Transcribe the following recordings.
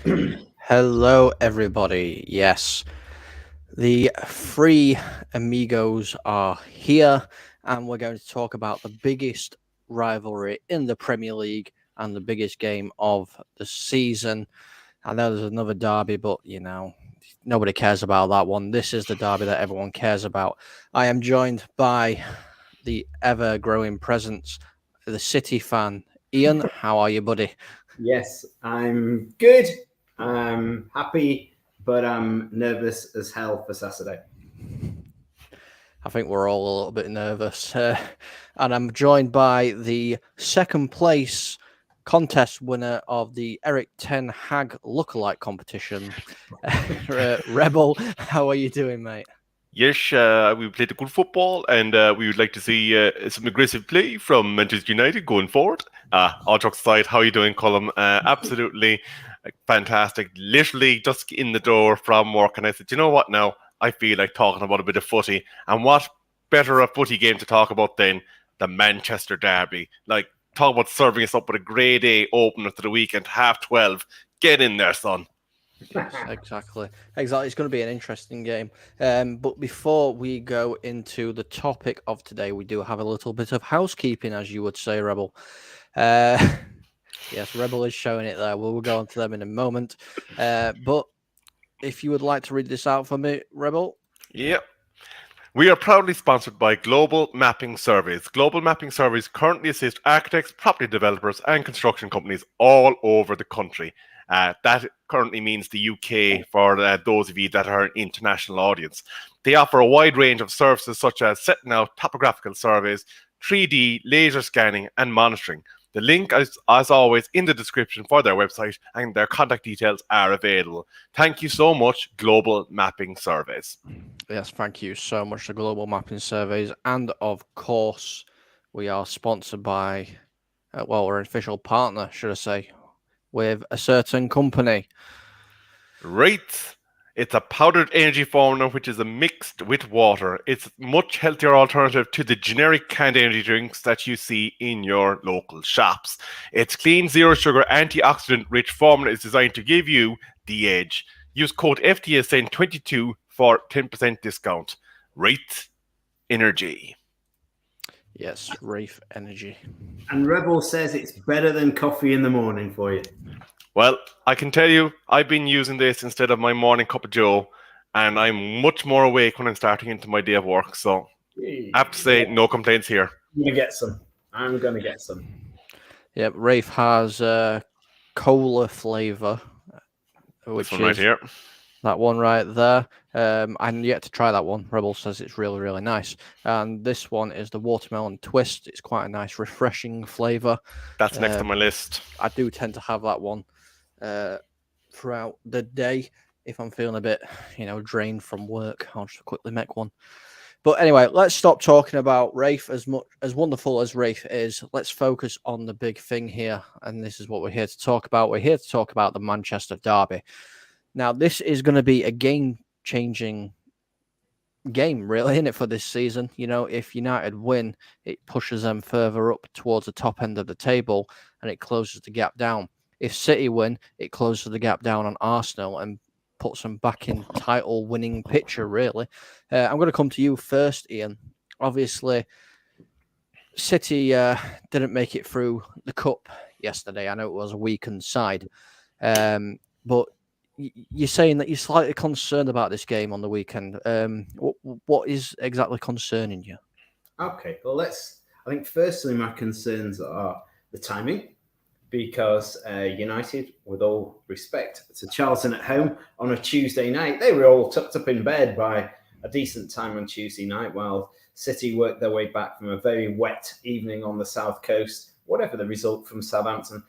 Hello, everybody. Yes, the three amigos are here, and we're going to talk about the biggest rivalry in the Premier League and the biggest game of the season. I know there's another derby, but nobody cares about that one. This is the derby that everyone cares about. I am joined by the ever growing presence, the City fan, Ian. How are you, buddy? Yes, I'm good. I'm happy, but I'm nervous as hell for Saturday. I think we're all a little bit nervous. And I'm joined by the second place contest winner of the Eric Ten Hag lookalike competition, Rebel. How are you doing, mate? Yes, we played a good football, and we would like to see some aggressive play from Manchester United going forward. All jokes aside, how are you doing, Colm? Absolutely fantastic. Literally just in the door from work, and I said, you know what? Now I feel like talking about a bit of footy, and what better a footy game to talk about than the Manchester Derby? Like, talk about serving us up with a grade A opener to the weekend, 12:30. Get in there, son. Yes, exactly. Exactly. It's going to be an interesting game. But before we go into the topic of today, we do have a little bit of housekeeping, as you would say, Rebel. Uh, yes, Rebel is showing it there. We'll go on to them in a moment. But if you would like to read this out for me, Rebel. Yep. We are proudly sponsored by Global Mapping Surveys. Global Mapping Surveys currently assist architects, property developers, and construction companies all over the country. That currently means the UK for those of you that are an international audience. They offer a wide range of services such as setting out topographical surveys, 3D laser scanning, and monitoring. The link is, as always, in the description for their website, and their contact details are available. Thank you so much, Global Mapping Surveys. Yes, thank you so much to Global Mapping Surveys. And of course, we are sponsored by, we're an official partner, should I say, with a certain company. Right. It's a powdered energy formula which is mixed with water. It's a much healthier alternative to the generic canned energy drinks that you see in your local shops. Its clean, zero sugar, antioxidant rich formula is designed to give you the edge. Use code FTSN22 for 10% discount. Right Energy. Yes, Reef Energy. And Rebel says it's better than coffee in the morning for you. Well, I can tell you, I've been using this instead of my morning cup of Joe, and I'm much more awake when I'm starting into my day of work. So I have to say, no complaints here. I'm gonna get some. I'm gonna get some. Yep, Reef has cola flavor, This which one right is here. that one right there. I'm yet to try that one. Rebel says it's really, really nice. And this one is the watermelon twist. It's quite a nice, refreshing flavor. That's next on my list. I do tend to have that one throughout the day. If I'm feeling a bit, drained from work, I'll just quickly make one. But anyway, let's stop talking about Rafe. As much as wonderful as Rafe is, let's focus on the big thing here. And this is what we're here to talk about. We're here to talk about the Manchester Derby. Now, this is going to be a game-changing game, really, isn't it, for this season? If United win, it pushes them further up towards the top end of the table and it closes the gap down. If City win, it closes the gap down on Arsenal and puts them back in title winning picture, really. I'm going to come to you first, Ian. Obviously, City didn't make it through the cup yesterday. I know it was a weakened side, but you're saying that you're slightly concerned about this game on the weekend. What is exactly concerning you? Okay, well, I think firstly, my concerns are the timing, because United, with all respect to Charlton at home on a Tuesday night, they were all tucked up in bed by a decent time on Tuesday night, while City worked their way back from a very wet evening on the south coast. Whatever the result from Southampton,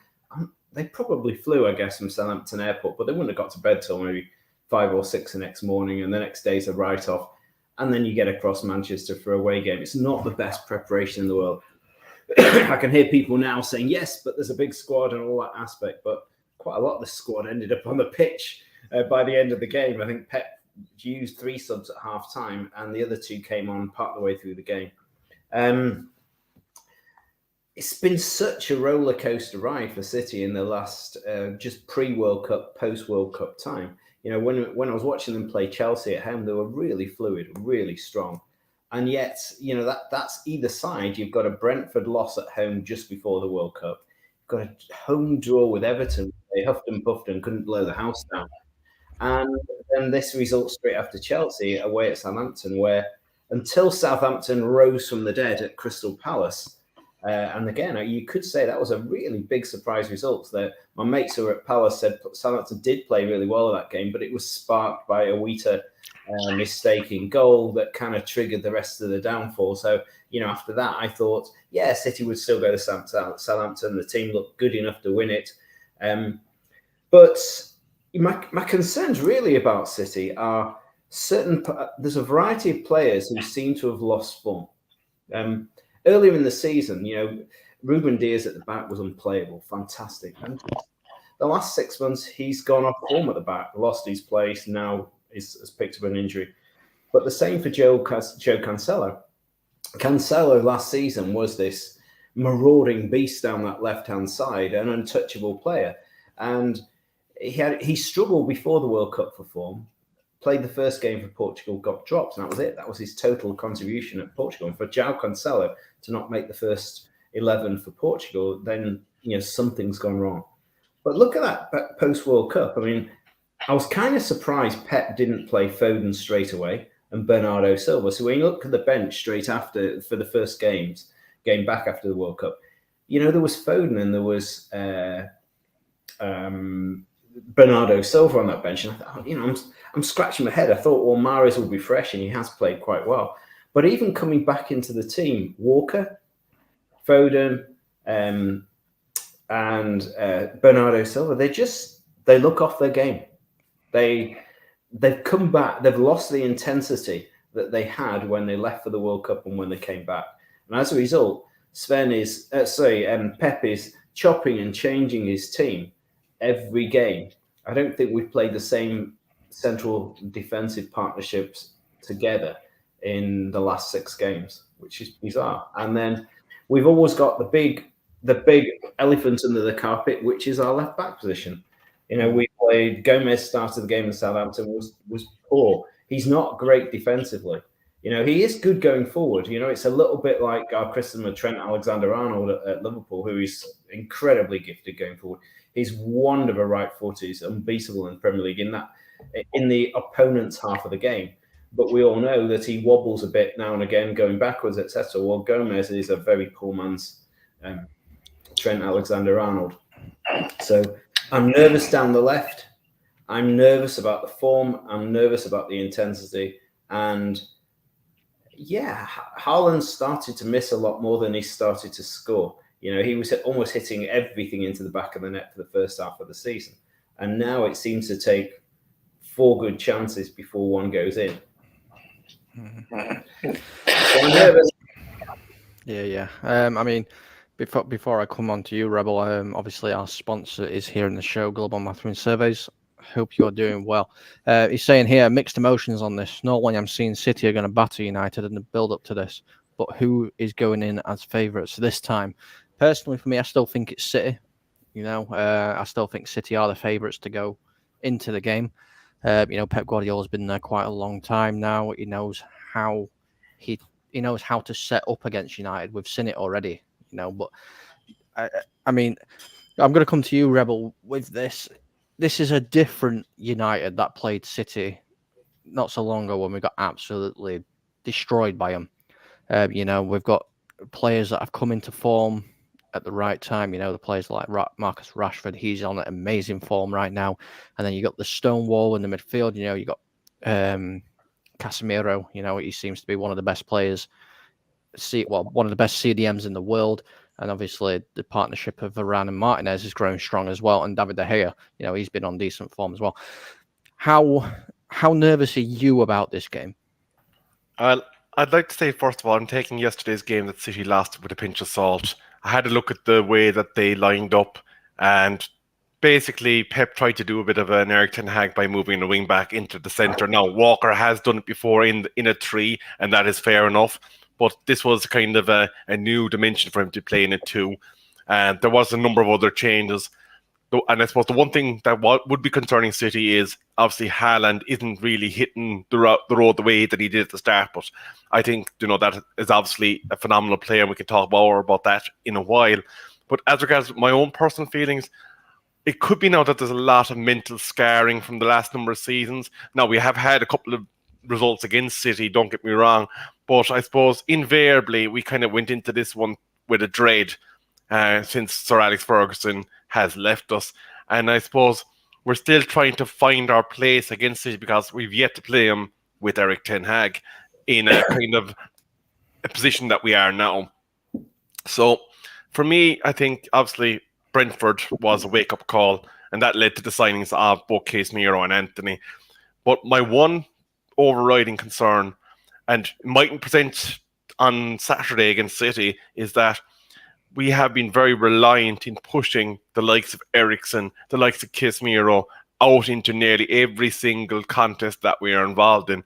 they probably flew, I guess, from Southampton Airport, but they wouldn't have got to bed till maybe 5 or 6 the next morning, and the next day's a write-off. And then you get across Manchester for a away game. It's not the best preparation in the world. I can hear people now saying, yes, but there's a big squad and all that aspect. But quite a lot of the squad ended up on the pitch by the end of the game. I think Pep used 3 subs at half time and the other 2 came on part of the way through the game. it's been such a roller coaster ride for City in the last just pre-World Cup, post-World Cup time. You know, when I was watching them play Chelsea at home, they were really fluid, really strong. And yet, you know, that's either side. You've got a Brentford loss at home just before the World Cup. You've got a home draw with Everton. They huffed and puffed and couldn't blow the house down. And then this result straight after Chelsea away at Southampton, where until Southampton rose from the dead at Crystal Palace, and again, you could say that was a really big surprise result. That my mates who were at Palace said Southampton did play really well in that game, but it was sparked by a Wheater mistake in goal that kind of triggered the rest of the downfall. So, you know, after that, I thought, yeah, City would still go to Southampton. The team looked good enough to win it. But my concerns really about City are there's a variety of players who seem to have lost form. Earlier in the season, you know, Ruben Dias at the back was unplayable, fantastic. And the last 6 months, he's gone off form at the back, lost his place, now has picked up an injury. But the same for Joe Cancelo. Cancelo last season was this marauding beast down that left-hand side, an untouchable player. And he struggled before the World Cup for form. Played the first game for Portugal, got dropped, and that was it. That was his total contribution at Portugal. And for João Cancelo to not make the first 11 for Portugal, then, you know, something's gone wrong. But look at that post-World Cup. I mean, I was kind of surprised Pep didn't play Foden straight away and Bernardo Silva. So when you look at the bench straight after, for the first game back after the World Cup, you know, there was Foden and there was Bernardo Silva on that bench. And I thought, you know, I'm scratching my head. I thought, well, Mahrez will be fresh, and he has played quite well. But even coming back into the team, Walker, Foden, and Bernardo Silva, they look off their game. They've come back. They've lost the intensity that they had when they left for the World Cup and when they came back. And as a result, Pep is chopping and changing his team every game. I don't think we've played the same central defensive partnerships together in the last 6 games, which is bizarre. And then we've always got the big elephant under the carpet, which is our left back position. You know, we played Gomez started the game in Southampton was poor. He's not great defensively. You know, he is good going forward. You know, it's a little bit like our Christopher Trent Alexander-Arnold at Liverpool, who is incredibly gifted going forward. He's one of a right foot. He's unbeatable in the Premier League in the opponent's half of the game. But we all know that he wobbles a bit now and again, going backwards, etc. Well, Gomez is a very poor man's Trent Alexander-Arnold. So I'm nervous down the left. I'm nervous about the form. I'm nervous about the intensity. And yeah, Haaland started to miss a lot more than he started to score. You know, he was almost hitting everything into the back of the net for the first half of the season. And now it seems to take 4 good chances before one goes in. So I'm nervous. Yeah. I mean, before I come on to you, Rebel, obviously our sponsor is here in the show, Global Mastering Surveys. Hope you're doing well. He's saying here, mixed emotions on this. Normally I'm seeing City are going to batter United in the build up to this, but who is going in as favourites this time? Personally, for me, I still think it's City. You know, I still think City are the favourites to go into the game. You know, Pep Guardiola's been there quite a long time now. He knows how he knows how to set up against United. We've seen it already, you know. But I mean, I'm going to come to you, Rebel, with this. This is a different United that played City not so long ago when we got absolutely destroyed by them. You know, we've got players that have come into form at the right time. You know, the players like Marcus Rashford, he's on amazing form right now. And then you got the Stonewall in the midfield. You know, you got Casemiro. You know, he seems to be one of the best players. One of the best CDMs in the world. And obviously the partnership of Varane and Martinez is growing strong as well. And David De Gea, you know, he's been on decent form as well. How nervous are you about this game? I'd like to say, first of all, I'm taking yesterday's game that City lost with a pinch of salt. I had a look at the way that they lined up, and basically Pep tried to do a bit of an Erik ten Hag by moving the wing back into the centre. Now, Walker has done it before in a 3, and that is fair enough. but this was kind of a new dimension for him to play in it too. And there was a number of other changes. And I suppose the one thing that would be concerning City is obviously Haaland isn't really hitting the road the way that he did at the start. But I think, that is obviously a phenomenal player, and we can talk more about that in a while. But as regards my own personal feelings, it could be now that there's a lot of mental scarring from the last number of seasons. Now, we have had a couple of results against City, don't get me wrong. But I suppose invariably we kind of went into this one with a dread since Sir Alex Ferguson has left us. And I suppose we're still trying to find our place against City because we've yet to play him with Eric Ten Hag in a kind of a position that we are now. So for me, I think obviously Brentford was a wake-up call, and that led to the signings of both Casemiro and Anthony. But my one overriding concern, and mightn't present on Saturday against City, is that we have been very reliant in pushing the likes of Eriksen, the likes of Casemiro out into nearly every single contest that we are involved in.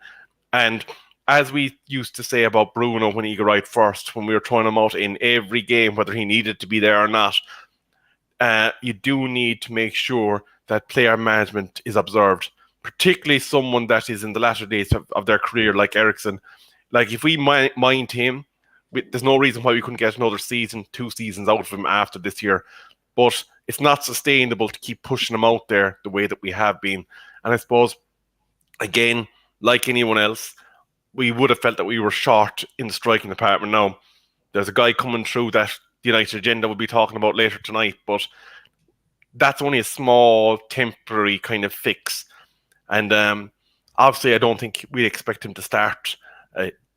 And as we used to say about Bruno when he arrived first, when we were throwing him out in every game, whether he needed to be there or not, you do need to make sure that player management is observed, particularly someone that is in the latter days of their career like Eriksen. Like, if we mind him, there's no reason why we couldn't get another season, 2 seasons out of him after this year. But it's not sustainable to keep pushing him out there the way that we have been. And I suppose, again, like anyone else, we would have felt that we were short in the striking department. Now, there's a guy coming through that the United agenda will be talking about later tonight, but that's only a small, temporary kind of fix. And obviously, I don't think we expect him to start.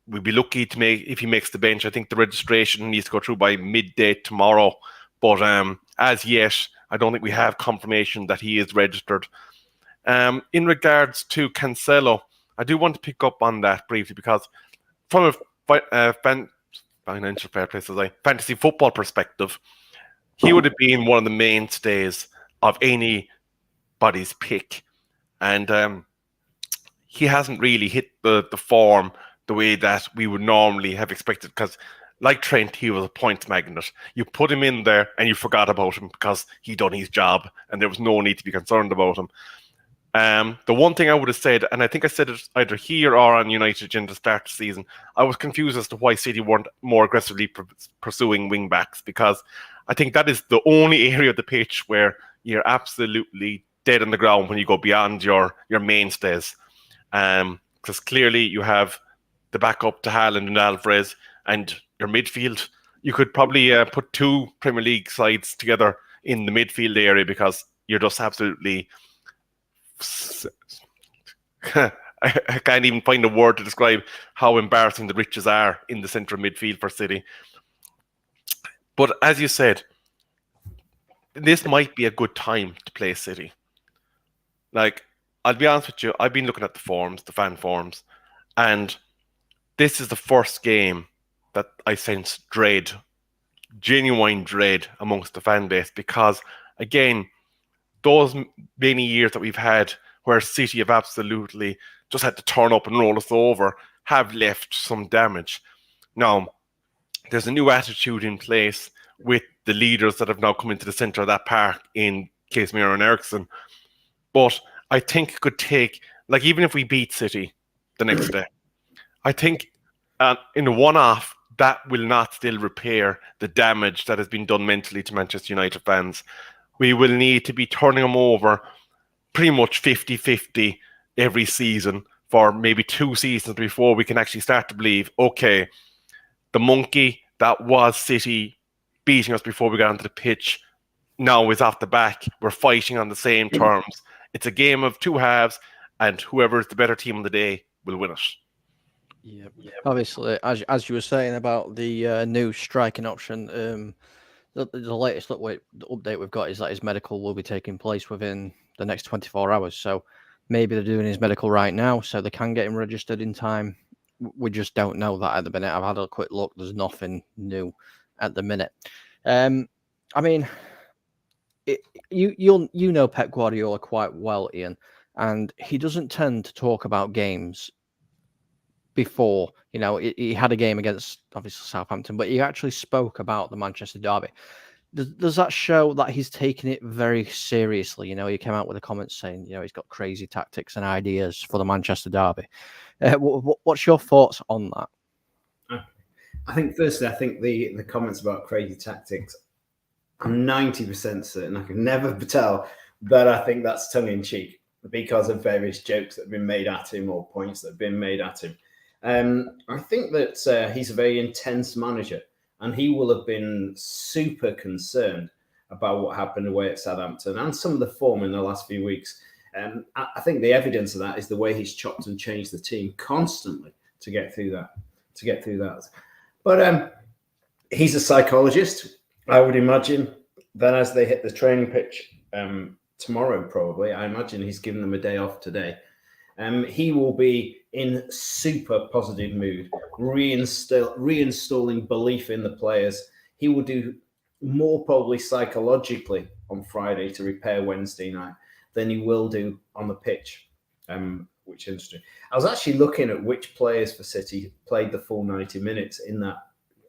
We'd be lucky to if he makes the bench. I think the registration needs to go through by midday tomorrow. But as yet, I don't think we have confirmation that he is registered. In regards to Cancelo, I do want to pick up on that briefly because from a financial fair play, fantasy football perspective, he would have been one of the mainstays of anybody's pick. And he hasn't really hit the form the way that we would normally have expected, because like Trent, he was a points magnet. You put him in there and you forgot about him because he done his job and there was no need to be concerned about him. The one thing I would have said, and I think I said it either here or on United Agenda start the season, I was confused as to why City weren't more aggressively pursuing wing backs, because I think that is the only area of the pitch where you're absolutely dead on the ground when you go beyond your mainstays. Because clearly you have the backup to Haaland and Alvarez, and your midfield. You could probably put 2 Premier League sides together in the midfield area, because you're just absolutely... I can't even find a word to describe how embarrassing the riches are in the centre of midfield for City. But as you said, this might be a good time to play City. Like, I'll be honest with you, I've been looking at the forms, the fan forms, and this is the first game that I sense dread, genuine dread amongst the fan base, because, again, those many years that we've had where City have absolutely just had to turn up and roll us over have left some damage. Now, there's a new attitude in place with the leaders that have now come into the centre of that park in Casemiro and Eriksen. But I think it could take, like, even if we beat City the next day, I think in a one-off, that will not still repair the damage that has been done mentally to Manchester United fans. We will need to be turning them over pretty much 50-50 every season for maybe 2 seasons before we can actually start to believe, okay, the monkey that was City beating us before we got onto the pitch now is off the back. We're fighting on the same terms. It's a game of 2 halves, and whoever is the better team on the day will win it. Yeah, obviously, as you were saying about the new striking option, the latest update we've got is that his medical will be taking place within the next 24 hours. So maybe they're doing his medical right now, so they can get him registered in time. We just don't know that at the minute. I've had a quick look. There's nothing new at the minute. I mean, you know Pep Guardiola quite well, Ian, and he doesn't tend to talk about games before. You know, he had a game against obviously Southampton, but he actually spoke about the Manchester derby. Does that show that he's taking it very seriously? You know, he came out with a comment saying, you know, he's got crazy tactics and ideas for the Manchester derby. What's your thoughts on that? I think firstly, I think the comments about crazy tactics, I'm 90% certain, I can never tell, that I think that's tongue in cheek because of various jokes that have been made at him or points that have been made at him. I think that he's a very intense manager, and he will have been super concerned about what happened away at Southampton and some of the form in the last few weeks. I think the evidence of that is the way he's chopped and changed the team constantly to get through that. But he's a psychologist. I would imagine that as they hit the training pitch tomorrow, probably, I imagine he's given them a day off today. He will be in super positive mood, reinstalling belief in the players. He will do more probably psychologically on Friday to repair Wednesday night than he will do on the pitch, which is interesting. I was actually looking at which players for City played the full 90 minutes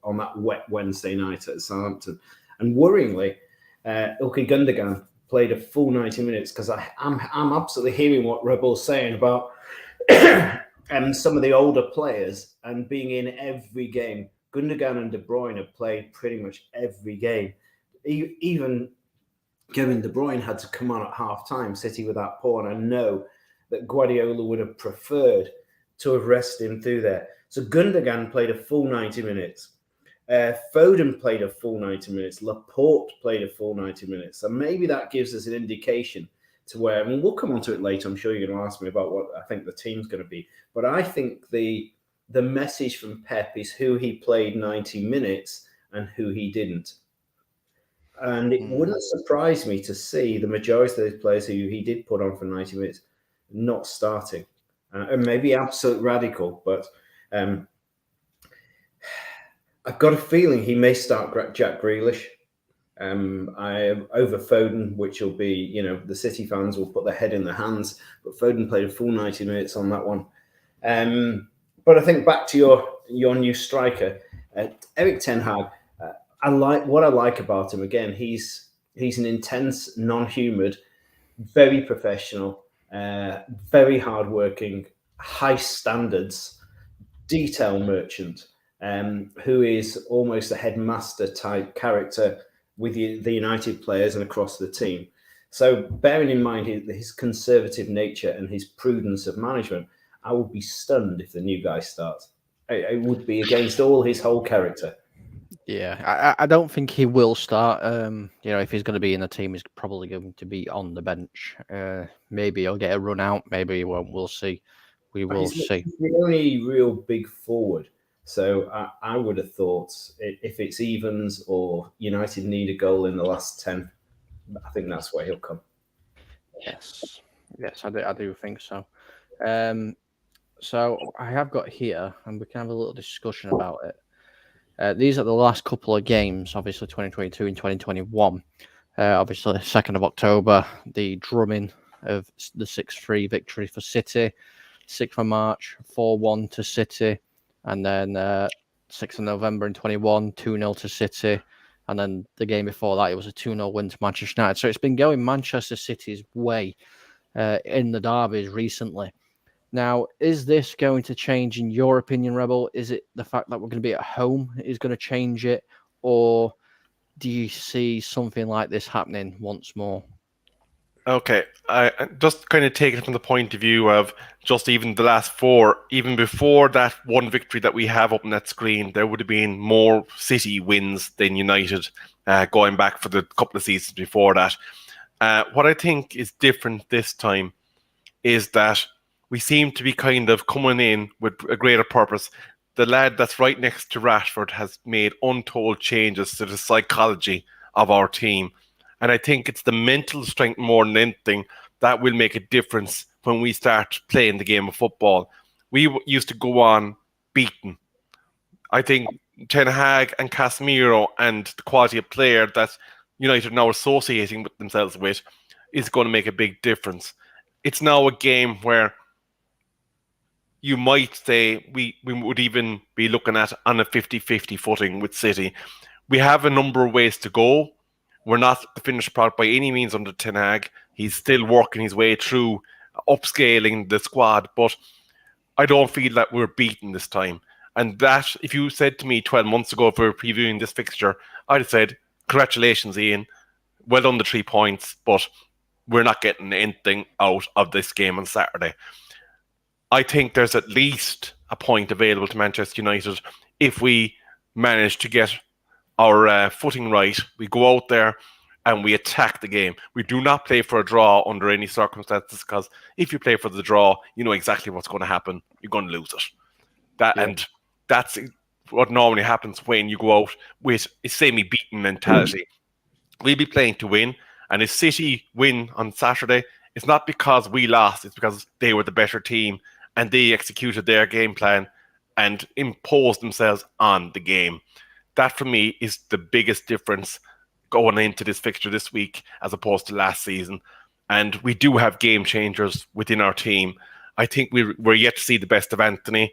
on that wet Wednesday night at Southampton. And worryingly, Ilkay Gundogan played a full 90 minutes because I'm absolutely hearing what Rebel's saying about some of the older players and being in every game. Gundogan and De Bruyne have played pretty much every game. Even Kevin De Bruyne had to come on at half-time, City were that poor, and I know that Guardiola would have preferred to have rested him through there. So Gundogan played a full 90 minutes. Foden played a full 90 minutes. Laporte played a full 90 minutes. And maybe that gives us an indication to where, I mean, we'll come on to it later. I'm sure you're going to ask me about what I think the team's going to be. But I think the message from Pep is who he played 90 minutes and who he didn't. And it wouldn't surprise me to see the majority of those players who he did put on for 90 minutes not starting. And maybe absolute radical, but I've got a feeling he may start Jack Grealish over Foden, which will be, you know, the City fans will put their head in their hands. But Foden played a full 90 minutes on that one. But I think back to your new striker, Erik ten Hag. I like about him. Again, he's an intense, non-humoured, very professional, very hardworking, high standards, detail merchant, who is almost a headmaster type character with the United players and across the team. So bearing in mind his conservative nature and his prudence of management, I would be stunned if the new guy starts. It would be against all his whole character. Yeah, I don't think he will start. You know, if he's going to be in the team, he's probably going to be on the bench. Maybe he'll get a run out. Maybe he won't. We'll see. We will see. He's the only real big forward. So I would have thought if it's evens or United need a goal in the last 10, I think that's where he'll come. Yes, I do think so. So I have got here, and we can have a little discussion about it. These are the last couple of games, obviously 2022 and 2021. Obviously, 2nd of October, the drumming of the 6-3 victory for City. 6th of March, 4-1 to City. And then 6th of November in 21, 2-0 to City. And then the game before that, it was a 2-0 win to Manchester United. So it's been going Manchester City's way in the derbies recently. Now, is this going to change in your opinion, Rebel? Is it the fact that we're going to be at home is going to change it? Or do you see something like this happening once more? Okay, I just kind of take it from the point of view of just even the last 4, even before that one victory that we have up on that screen, there would have been more City wins than United going back for the couple of seasons before that. What I think is different this time is that we seem to be kind of coming in with a greater purpose. The lad that's right next to Rashford has made untold changes to the psychology of our team. And I think it's the mental strength more than anything that will make a difference when we start playing the game of football. We used to go on beaten. I think Ten Hag and Casemiro and the quality of player that United are now associating with themselves with is going to make a big difference. It's now a game where you might say we would even be looking at on a 50-50 footing with City. We have a number of ways to go. We're not the finished product by any means under Ten Hag. He's still working his way through upscaling the squad, but I don't feel that we're beaten this time. And that, if you said to me 12 months ago, if we were previewing this fixture, I'd have said, congratulations, Ian. Well done, the 3 points, but we're not getting anything out of this game on Saturday. I think there's at least a point available to Manchester United if we manage to get our footing right. We go out there and we attack the game. We do not play for a draw under any circumstances, because if you play for the draw, you know exactly what's going to happen. You're going to lose it. And that's what normally happens when you go out with a semi-beaten mentality. We'll be playing to win, and if City win on Saturday, it's not because we lost, it's because they were the better team and they executed their game plan and imposed themselves on the game. That, for me, is the biggest difference going into this fixture this week as opposed to last season. And we do have game changers within our team. I think we're yet to see the best of Anthony.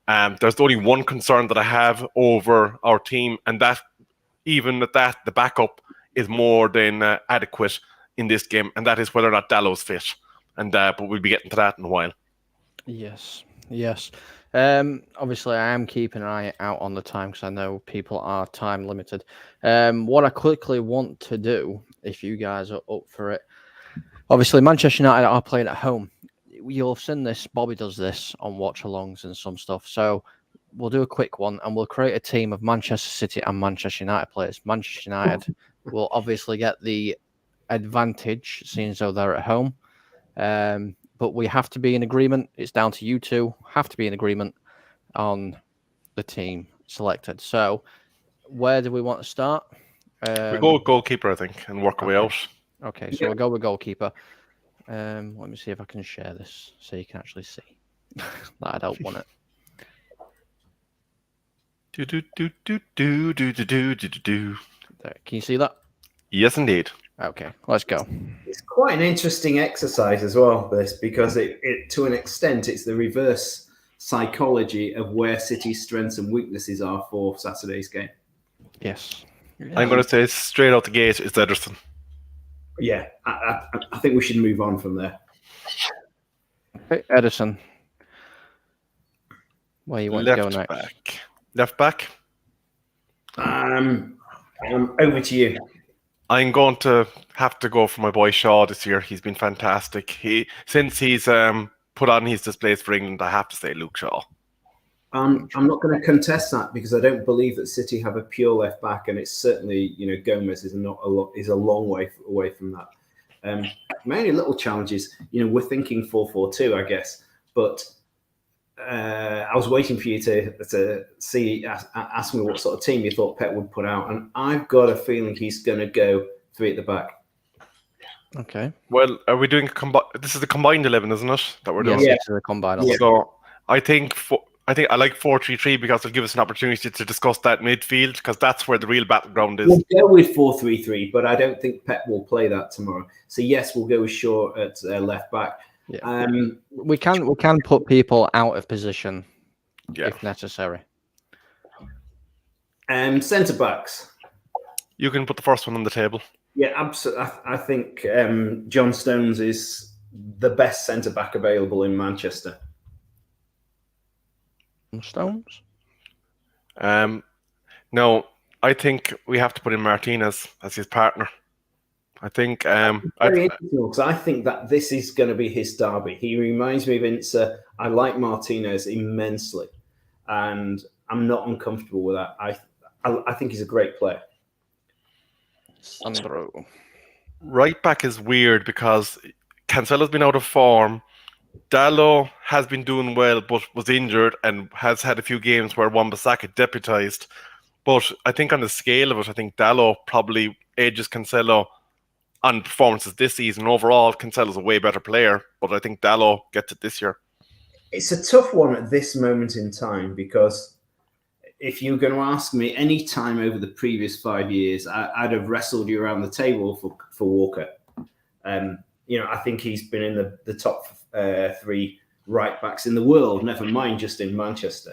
There's only one concern that I have over our team, and that, even at that, the backup is more than adequate in this game, and that is whether or not Dallow's fit. And but we'll be getting to that in a while. Yes. Obviously, I am keeping an eye out on the time because I know people are time limited. What I quickly want to do, if you guys are up for it, obviously Manchester United are playing at home. You'll have seen this. Bobby does this on watch-alongs and some stuff. So we'll do a quick one, and we'll create a team of Manchester City and Manchester United players. Manchester United will obviously get the advantage, seeing as though they're at home. But we have to be in agreement. It's down to you two. Have to be in agreement on the team selected. So, where do we want to start? We go with goalkeeper, I think, and work our way out. Okay, so we'll go with goalkeeper. Let me see if I can share this so you can actually see that I don't want it. There, can you see that? Yes, indeed. Okay, let's go. It's quite an interesting exercise as well, this, because it to an extent, it's the reverse psychology of where City's strengths and weaknesses are for Saturday's game. Yes. I'm going to say straight out the gate, it's Ederson. Yeah, I think we should move on from there. Okay, Ederson. Where you want to go next? Back. Left back? Over to you. I'm going to have to go for my boy Shaw this year. He's been fantastic. Since he's put on his displays for England, I have to say Luke Shaw. I'm not going to contest that because I don't believe that City have a pure left back, and it's certainly, Gomez is a long way away from that. My only little challenge is, we're thinking 4-4-2, I guess, but I was waiting for you to ask me what sort of team you thought Pep would put out, and I've got a feeling he's going to go 3 at the back. Okay. Well, are we doing this is the combined 11, isn't it? That we're doing. Yes, the combined 11. So I think I like 4-3-3 because it'll give us an opportunity to discuss that midfield, because that's where the real battleground is. We'll go with 4-3-3, but I don't think Pep will play that tomorrow. So yes, we'll go with Shaw at left back. Yeah. We can put people out of position if necessary. Centre backs. You can put the first one on the table. Yeah, absolutely. I think John Stones is the best centre back available in Manchester. Stones? No, I think we have to put in Martinez as his partner. I think very interesting, because I think that this is going to be his derby. He reminds me of Ince. I like Martinez immensely, and I'm not uncomfortable with that. I think he's a great player. Sandro. Right back is weird because Cancelo's been out of form. Dalot has been doing well, but was injured and has had a few games where Wan-Bissaka deputized. But I think on the scale of it, I think Dalot probably edges Cancelo on performances this season. Overall, Cancelo's a way better player, but I think Dalot gets it this year. It's a tough one at this moment in time, because if you're going to ask me any time over the previous 5 years, I'd have wrestled you around the table for Walker. I think he's been in the top 3 right backs in the world, never mind just in Manchester.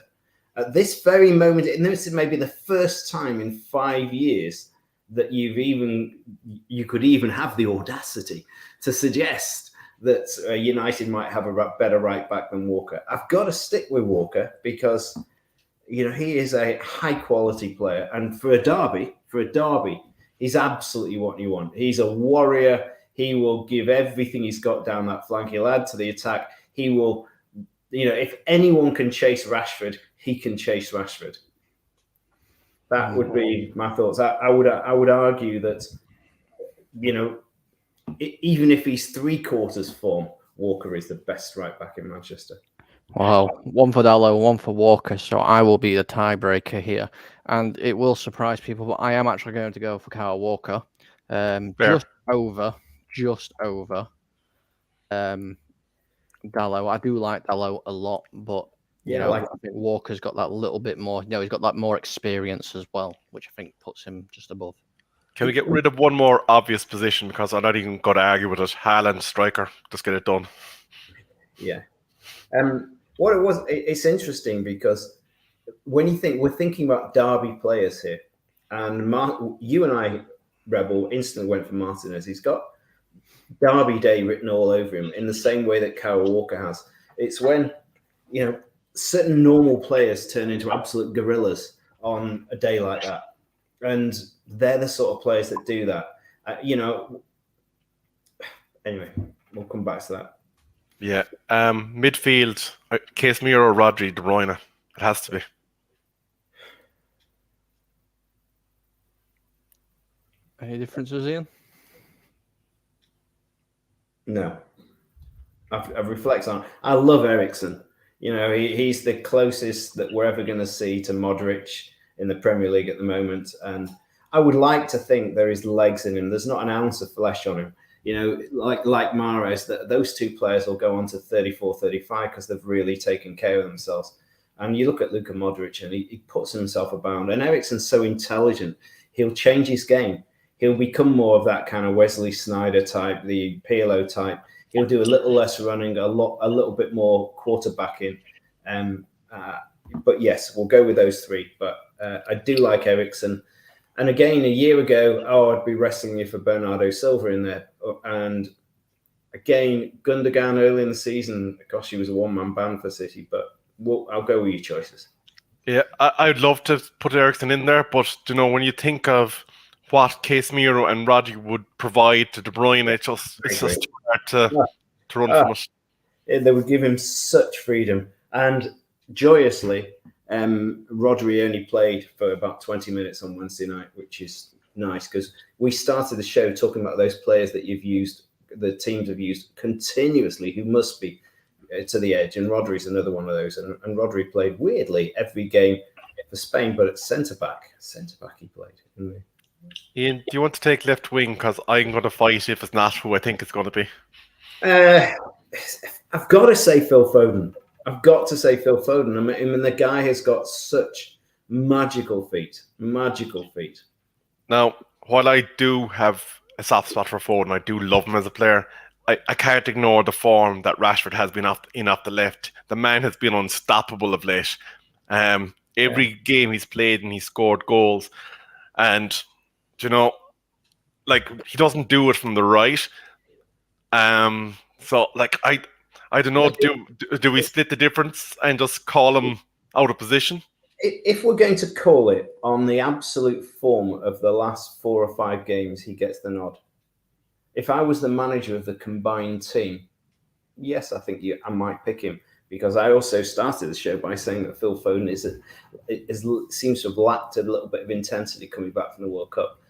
At this very moment, and this is maybe the first time in 5 years that you could even have the audacity to suggest that United might have a better right back than Walker. I've got to stick with Walker because he is a high quality player, and for a derby, he's absolutely what you want. He's a warrior. He will give everything he's got down that flank. He'll add to the attack. He will, if anyone can chase Rashford, he can chase Rashford. That would be my thoughts. I would argue that, even if he's 3/4 form, Walker is the best right back in Manchester. Well, one for Dalot, one for Walker, so I will be the tiebreaker here. And it will surprise people, but I am actually going to go for Kyle Walker. Just over Dalot. I do like Dalot a lot, but I think Walker's got that little bit more, he's got that more experience as well, which I think puts him just above. Can we get rid of one more obvious position, because I'm not even going to argue with it? Haaland, striker, just get it done. Yeah. It's interesting because when we're thinking about derby players here, and you and I, Rebel, instantly went for Martinez. He's got Derby Day written all over him in the same way that Kyle Walker has. It's when, certain normal players turn into absolute gorillas on a day like that. And they're the sort of players that do that. Anyway, we'll come back to that. Yeah. Midfield, Casemiro, Rodri, De Bruyne. It has to be. Any differences, Ian? No. I've reflected on. I love Eriksen. He's the closest that we're ever going to see to Modric in the Premier League at the moment, and I would like to think there is legs in him. There's not an ounce of flesh on him. Like Mahrez, that those two players will go on to 34, 35 because they've really taken care of themselves. And you look at Luka Modric, and he puts himself about. And Eriksen's so intelligent; he'll change his game. He'll become more of that kind of Wesley Sneijder type, the Pirlo type. He'll do a little less running, a little bit more quarterbacking. But yes, we'll go with those three. But I do like Eriksen. And again, a year ago, I'd be wrestling you for Bernardo Silva in there. And again, Gundogan early in the season, gosh, he was a one-man band for City. But I'll go with your choices. Yeah, I'd love to put Eriksen in there. But, when you think of what Casemiro and Rodri would provide to De Bruyne, it's just hard to run from it. They would give him such freedom. And joyously, Rodri only played for about 20 minutes on Wednesday night, which is nice because we started the show talking about those players that the teams have used continuously, who must be to the edge. And Rodri's another one of those. And Rodri played weirdly every game for Spain, but at centre-back he played. Ian, do you want to take left wing? Because I'm going to fight if it's not who I think it's going to be. I've got to say Phil Foden. I mean, the guy has got such magical feet. Now, while I do have a soft spot for Foden, I do love him as a player, I can't ignore the form that Rashford has been off the left. The man has been unstoppable of late. Every game he's played and he scored goals. And, he doesn't do it from the right. So, I don't know, do we split the difference and just call him out of position? If we're going to call it on the absolute form of the last 4 or 5 games, he gets the nod. If I was the manager of the combined team, yes, I think I might pick him, because I also started the show by saying that Phil Foden seems to have lacked a little bit of intensity coming back from the World Cup,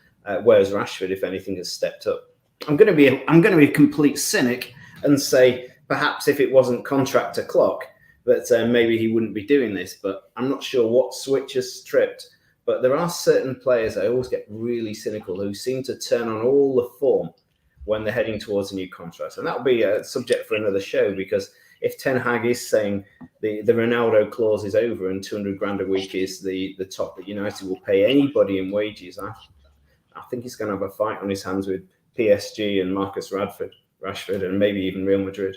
whereas Rashford, if anything, has stepped up. I'm going to be a complete cynic and say perhaps if it wasn't contract to clock, that maybe he wouldn't be doing this. But I'm not sure what switch has tripped. But there are certain players I always get really cynical who seem to turn on all the form when they're heading towards a new contract. And that'll be a subject for another show, because if Ten Hag is saying the Ronaldo clause is over and 200 grand a week is the top that United will pay anybody in wages, I think he's going to have a fight on his hands with PSG and Marcus Rashford, and maybe even Real Madrid.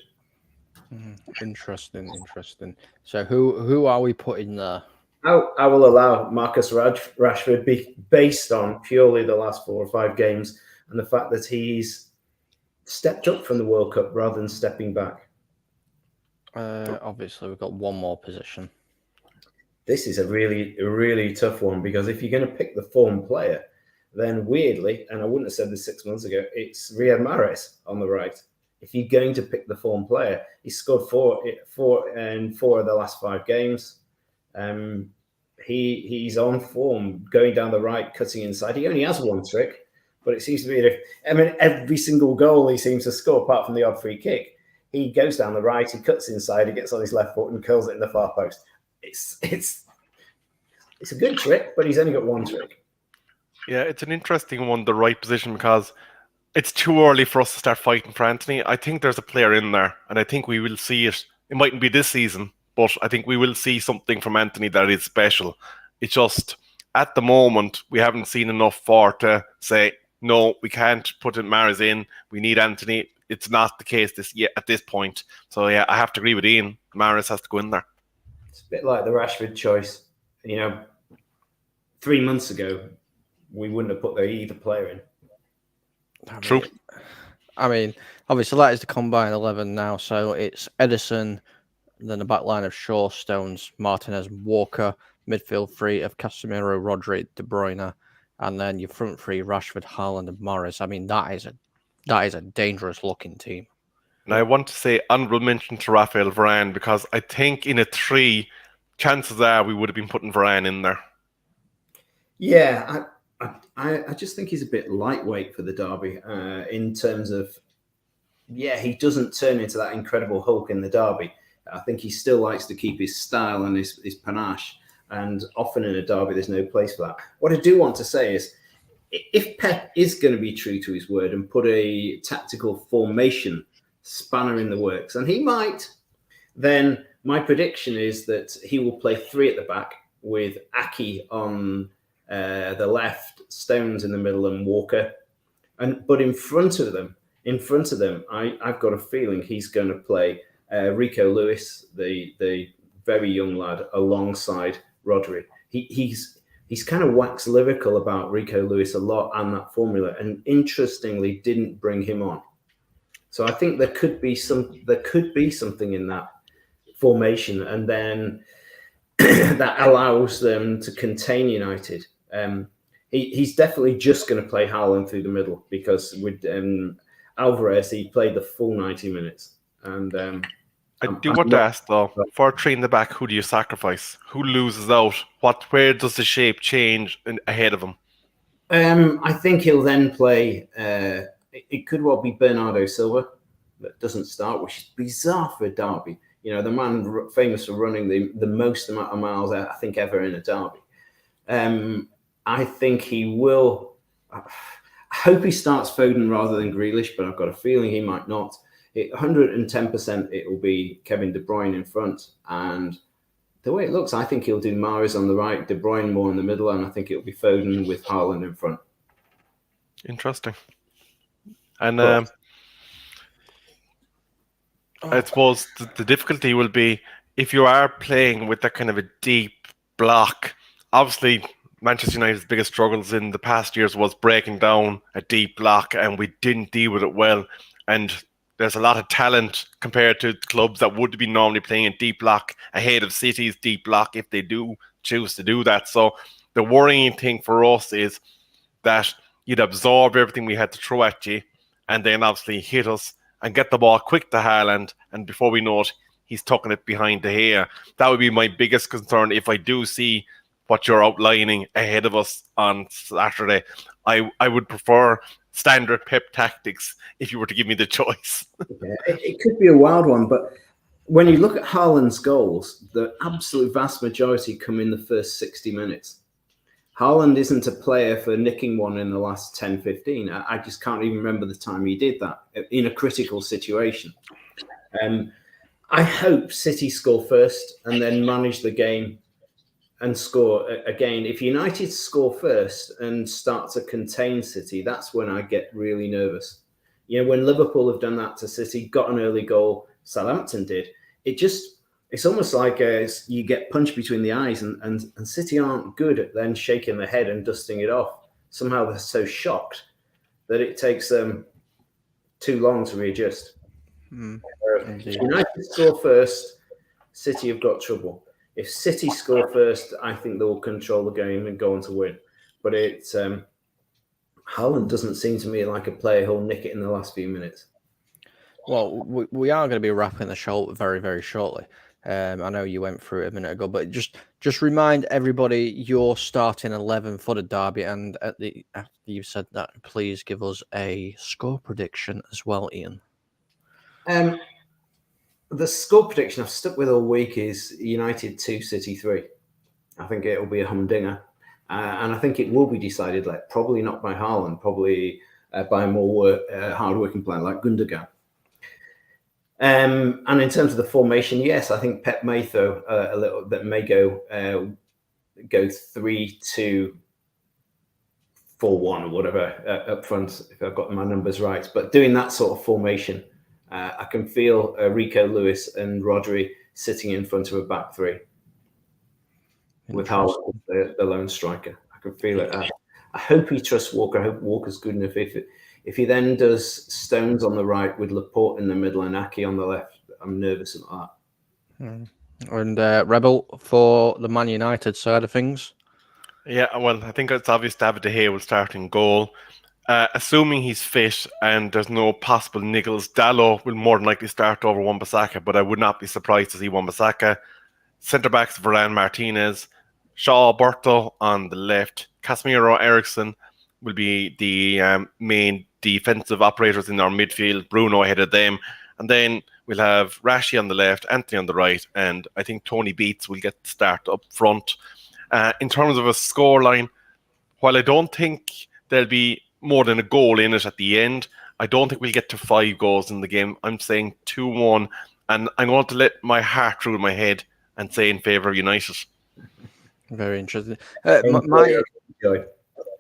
Interesting. So who are we putting there? I will allow Marcus Rashford be based on purely the last 4 or 5 games and the fact that he's stepped up from the World Cup rather than stepping back. Obviously, we've got one more position. This is a really tough one because if you're going to pick the form player, then weirdly, and I wouldn't have said this 6 months ago, it's Riyad Mahrez on the right. If you're going to pick the form player, he's scored four in 4 of the last 5 games. He's on form, going down the right, cutting inside. He only has one trick, but it seems to be every single goal he seems to score, apart from the odd free kick, he goes down the right, he cuts inside, he gets on his left foot and curls it in the far post. It's a good trick, but he's only got one trick. Yeah, it's an interesting one, the right position, because it's too early for us to start fighting for Anthony. I think there's a player in there, and I think we will see it. It mightn't be this season, but I think we will see something from Anthony that is special. It's just, at the moment, we haven't seen enough for to say, no, we can't put Mahrez in. We need Anthony. It's not the case at this point. So, yeah, I have to agree with Ian. Mahrez has to go in there. It's a bit like the Rashford choice. 3 months ago, we wouldn't have put either player in. True. I mean, obviously that is the combined 11 now. So it's Edison, then the back line of Shaw, Stones, Martinez, Walker, midfield 3 of Casemiro, Rodri, De Bruyne, and then your front 3, Rashford, Haaland, and Mahrez. I mean, that is a dangerous looking team. And I want to say honourable mention to Raphael Varane, because I think in a 3, chances are we would have been putting Varane in there. Yeah, I just think he's a bit lightweight for the derby in terms of, he doesn't turn into that incredible Hulk in the derby. I think he still likes to keep his style and his panache, and often in a derby there's no place for that. What I do want to say is, if Pep is going to be true to his word and put a tactical formation spanner in the works, and he might, then my prediction is that he will play 3 at the back with Aki on the left, Stones in the middle, and Walker. But in front of them, I've got a feeling he's going to play Rico Lewis, the very young lad, alongside Rodri. He's kind of waxed lyrical about Rico Lewis a lot and that formula, and interestingly didn't bring him on. So I think there could be something in that formation, and then that allows them to contain United. He's definitely just going to play Haaland through the middle, because with Alvarez, he played the full 90 minutes. And I do want to ask, though, for 3 in the back, who do you sacrifice? Who loses out? Where does the shape change ahead of him? I think he'll then play. It could well be Bernardo Silva that doesn't start, which is bizarre for a derby. The man famous for running the most amount of miles, I think, ever in a derby. I think he will. I hope he starts Foden rather than Grealish, but I've got a feeling he might not. 110% it will be Kevin De Bruyne in front, and the way it looks, I think he'll do Mahrez on the right, De Bruyne more in the middle, and I think it'll be Foden with Haaland in front. Interesting. And I suppose the difficulty will be if you are playing with that kind of a deep block. Obviously, Manchester United's biggest struggles in the past years was breaking down a deep block, and we didn't deal with it well. And there's a lot of talent compared to clubs that would be normally playing a deep block ahead of City's deep block if they do choose to do that. So the worrying thing for us is that you'd absorb everything we had to throw at you, and then obviously hit us and get the ball quick to Haaland, and before we know it, he's tucking it behind the hair. That would be my biggest concern if I do see what you're outlining ahead of us on Saturday. I would prefer standard Pep tactics if you were to give me the choice. Yeah, it could be a wild one, but when you look at Haaland's goals, the absolute vast majority come in the first 60 minutes. Haaland isn't a player for nicking one in the last 10, 15. I just can't even remember the time he did that in a critical situation. I hope City score first and then manage the game and score again. If United score first and start to contain City, that's when I get really nervous. When Liverpool have done that to City, got an early goal, Southampton did. It's almost like you get punched between the eyes, and City aren't good at then shaking their head and dusting it off. Somehow they're so shocked that it takes them too long to readjust. If United score first, City have got trouble. If City score first, I think they will control the game and go on to win. But Haaland doesn't seem to me like a player who'll nick it in the last few minutes. Well, we are going to be wrapping the show very, very shortly. I know you went through it a minute ago, but just remind everybody your starting 11 for the derby, and after you said that, please give us a score prediction as well, Ian. The score prediction I've stuck with all week is United 2, City 3. I think it'll be a humdinger. And I think it will be decided, probably not by Haaland, probably by a more hard-working player like Gundogan. And in terms of the formation, yes, I think Pep may throw a little bit, may go 3-2-4-1 or whatever up front, if I've got my numbers right. But doing that sort of formation, I can feel Rico Lewis and Rodri sitting in front of a back three with Haaland, the lone striker. I can feel it. I hope he trusts Walker. I hope Walker's good enough. If he then does Stones on the right with Laporte in the middle and Ake on the left, I'm nervous about that. And Rebel, for the Man United side of things? Yeah, well, I think it's obvious David De Gea will start in goal. Assuming he's fit and there's no possible niggles, Dalot will more than likely start over Wan-Bissaka, but I would not be surprised to see Wan-Bissaka. Centre-backs Varane, Martinez, Shaw, Berto on the left, Casemiro, Eriksen will be the main defensive operators in our midfield, Bruno ahead of them, and then we'll have Rashi on the left, Anthony on the right, and I think Tony Beats will get the start up front. In terms of a scoreline, while I don't think there'll be more than a goal in it at the end, I don't think we'll get to 5 goals in the game. I'm saying 2-1, and I'm going to let my heart rule my head and say in favour of United. Very interesting.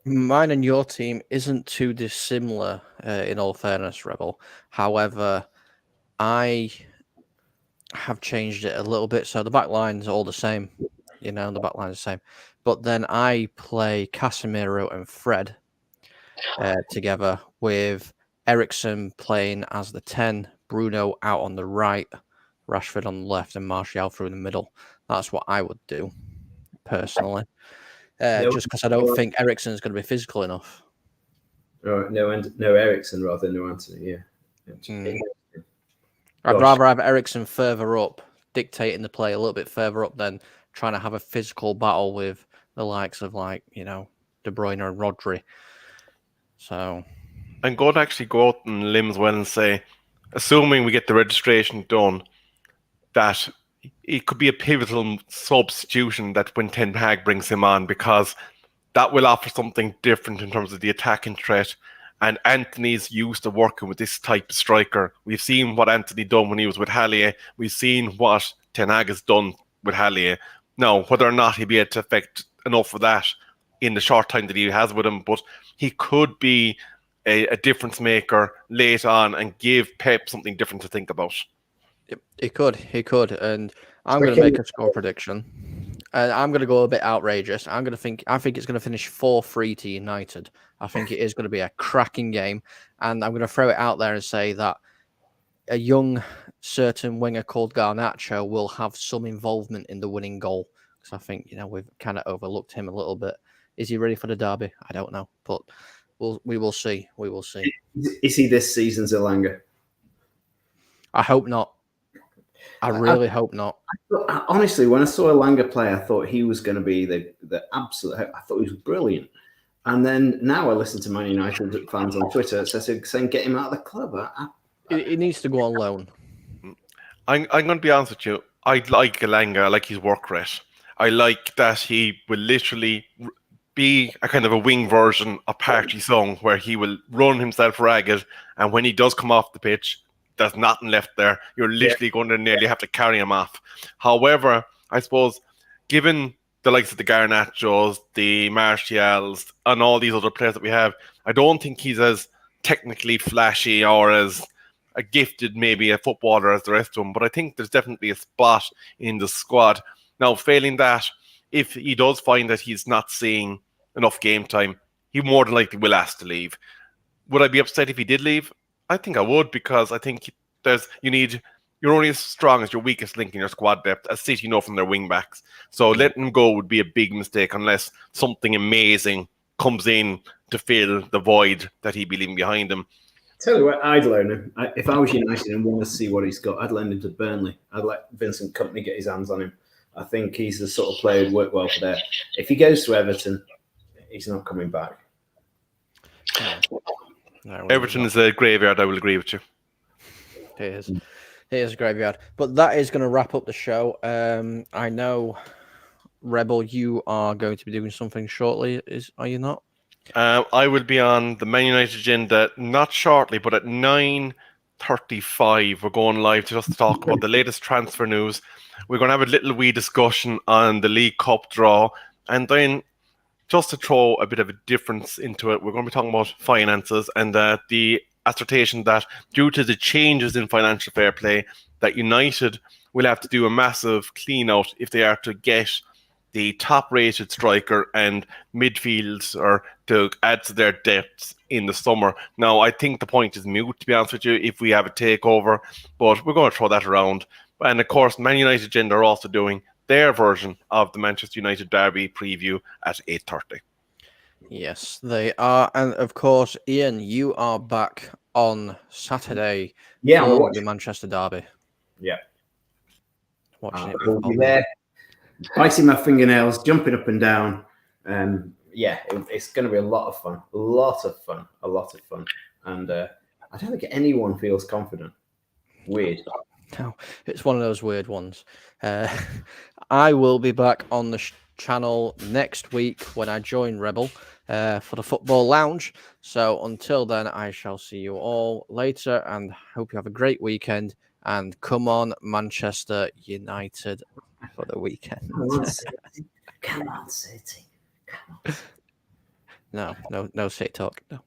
Mine and your team isn't too dissimilar, in all fairness, Rebel. However, I have changed it a little bit. So the back line's all the same. The back line's the same. But then I play Casemiro and Fred together, with Eriksen playing as the 10, Bruno out on the right, Rashford on the left, and Martial through the middle. That's what I would do, personally. Just because I don't think Eriksen's going to be physical enough. No Eriksen rather than no Anthony, yeah. I'd rather have Eriksen further up, dictating the play a little bit further up, than trying to have a physical battle with the likes of, De Bruyne and Rodri. So I'm going to actually go out on limb as well and say, assuming we get the registration done, that it could be a pivotal substitution that when Ten Hag brings him on, because that will offer something different in terms of the attacking threat. And Anthony's used to working with this type of striker. We've seen what Anthony done when he was with Halle. We've seen what Ten Hag has done with Halle. Now, whether or not he'll be able to affect enough of that in the short time that he has with him, but he could be a difference maker late on and give Pep something different to think about. He could, and I'm going to make a score prediction, and I'm going to go a bit outrageous. I think it's going to finish 4-3 to United. I think it is going to be a cracking game, and I'm going to throw it out there and say that a young certain winger called Garnacho will have some involvement in the winning goal, because I think we've kind of overlooked him a little bit. Is he ready for the derby? I don't know, but we will see. We will see. Is he this season's Elanga? I hope not. I really hope not. Honestly, when I saw Elanga play, I thought he was going to be the absolute. I thought he was brilliant. And then now I listen to Man United fans on Twitter saying, "Get him out of the club." He needs to go on loan. I'm going to be honest with you. I like Elanga. I like his work rate. I like that he will literally be a kind of a wing version of Parky Sung, where he will run himself ragged, and when he does come off the pitch, there's nothing left there. You're literally going to nearly have to carry him off. However, I suppose, given the likes of the Garnachos, the Martials, and all these other players that we have, I don't think he's as technically flashy or as a gifted, maybe a footballer as the rest of them, but I think there's definitely a spot in the squad. Now, failing that, if he does find that he's not seeing enough game time, he more than likely will ask to leave. Would I be upset if he did leave? I think I would, because I think you're only as strong as your weakest link in your squad depth, as City know from their wing backs. So letting him go would be a big mistake unless something amazing comes in to fill the void that he'd be leaving behind him. Tell you what, I'd loan him. If I was United and wanted to see what he's got, I'd lend him to Burnley. I'd let Vincent Kompany get his hands on him. I think he's the sort of player who'd work well for there. If he goes to Everton, he's not coming back. No, Everton is a graveyard, I will agree with you. It is. It is a graveyard. But that is going to wrap up the show. I know, Rebel, you are going to be doing something shortly. Are you not? I will be on the Man United agenda not shortly, but at 9:35 we're going live to just talk about the latest transfer news. We're going to have a little wee discussion on the League Cup draw, and then just to throw a bit of a difference into it, we're going to be talking about finances and the assertion that due to the changes in financial fair play, that United will have to do a massive clean out if they are to get the top-rated striker and midfield or to add to their depth in the summer. Now, I think the point is moot, to be honest with you, if we have a takeover, but we're going to throw that around. And of course, Man United Agenda are also doing their version of the Manchester United Derby preview at 8:30. Yes, they are. And of course, Ian, you are back on Saturday for the Manchester Derby. Yeah. Watching it. We'll be there, biting my fingernails, jumping up and down. It's going to be a lot of fun. A lot of fun. And I don't think anyone feels confident. Weird. No, it's one of those weird ones. I will be back on the channel next week when I join Rebel for the Football Lounge. So until then, I shall see you all later and hope you have a great weekend. And come on, Manchester United for the weekend. Come on, City. Come on. No City talk. No.